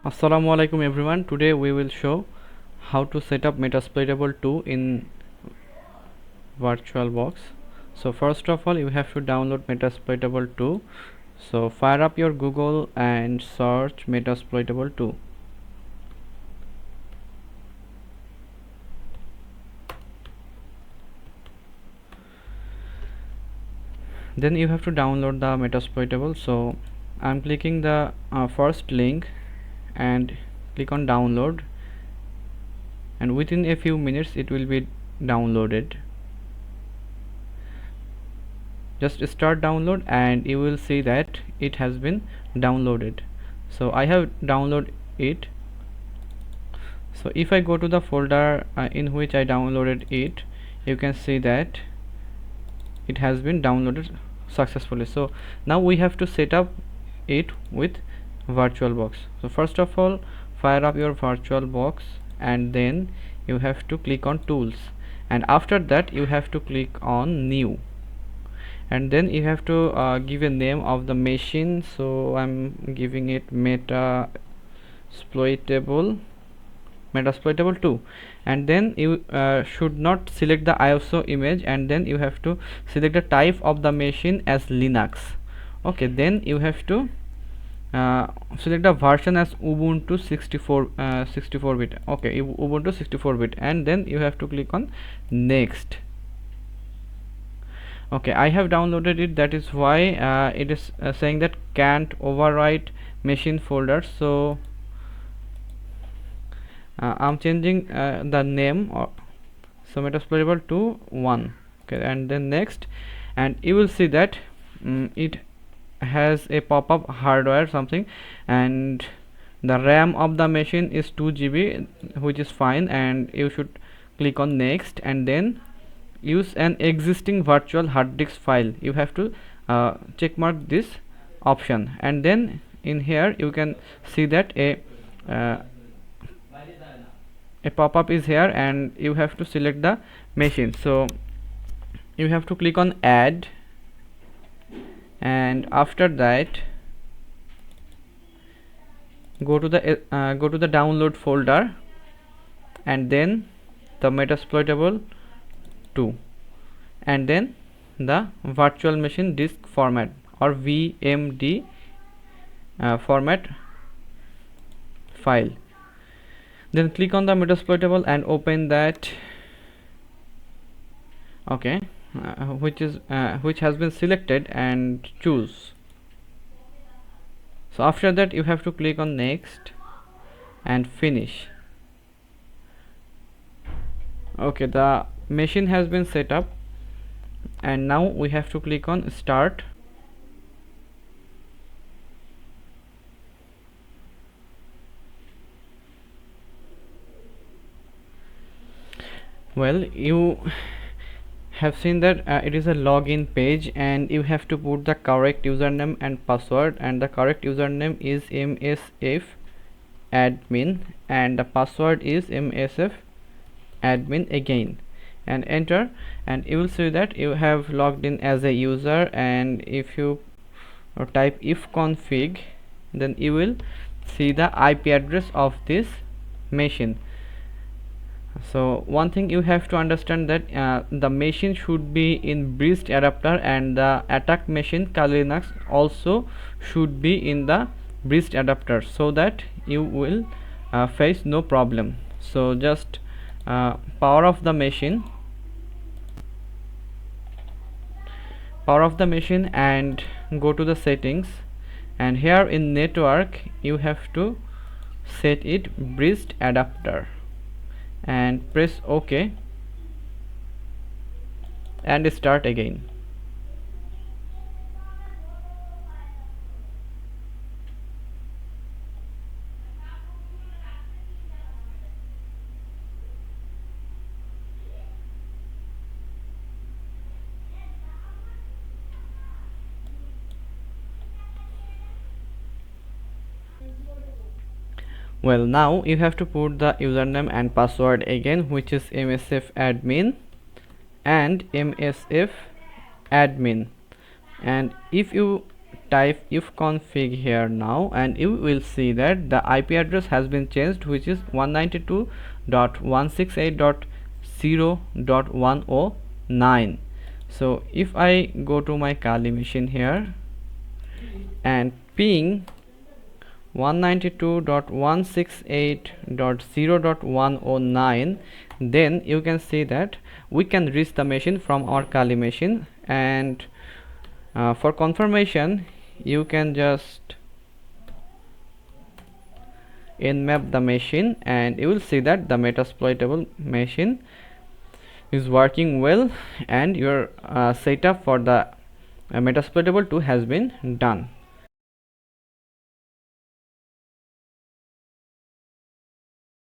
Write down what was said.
Assalamu alaikum everyone. Today we will show how to set up Metasploitable-2 in VirtualBox. So first of all, you have to download Metasploitable-2. So fire up your Google and search Metasploitable-2. Then you have to download the Metasploitable. So I'm clicking the first link and click on download, and within a few minutes it will be downloaded. Just start download and you will see that it has been downloaded. So I have downloaded it. So if I go to the folder in which I downloaded it, you can see that it has been downloaded successfully. So now we have to set up it with VirtualBox. So first of all, fire up your VirtualBox and then you have to click on tools, and after that you have to click on new, and then you have to give a name of the machine. So I'm giving it Metasploitable-2, and then you should not select the ISO image, and then you have to select the type of the machine as Linux. Okay, then you have to select the version as Ubuntu 64-bit. Okay, Ubuntu 64-bit, and then you have to click on next. Okay, I have downloaded it, that is why it is saying that can't overwrite machine folder. So I'm changing the name, so Metasploitable-2 1. Okay, and then next, and you will see that it has a pop-up hardware something, and the RAM of the machine is 2 GB, which is fine, and you should click on next, and then use an existing virtual hard disk file. You have to check mark this option, and then in here you can see that a pop-up is here, and you have to select the machine. So you have to click on add, and after that go to the download folder, and then the Metasploitable-2, and then the virtual machine disk format or VMD format file. Then click on the Metasploitable and open that. Okay, which has been selected, and choose. So after that you have to click on next and finish. Okay, the machine has been set up, and now we have to click on start. Well, you have seen that it is a login page, and you have to put the correct username and password, and the correct username is msf admin and the password is msf admin again, and enter, and you will see that you have logged in as a user. And if you type ifconfig, then you will see the IP address of this machine. So one thing you have to understand that the machine should be in breast adapter, and the attack machine Kali Linux also should be in the breast adapter, so that you will face no problem. So just power off the machine and go to the settings, and here in network you have to set it breast adapter, and press OK and start again. Well, now you have to put the username and password again, which is msf admin and msf admin, and if you type ifconfig here now, and you will see that the IP address has been changed, which is 192.168.0.109. so if I go to my Kali machine here and ping 192.168.0.109, then you can see that we can reach the machine from our Kali machine. And for confirmation, you can just nmap the machine, and you will see that the Metasploitable machine is working well, and your setup for the Metasploitable-2 has been done.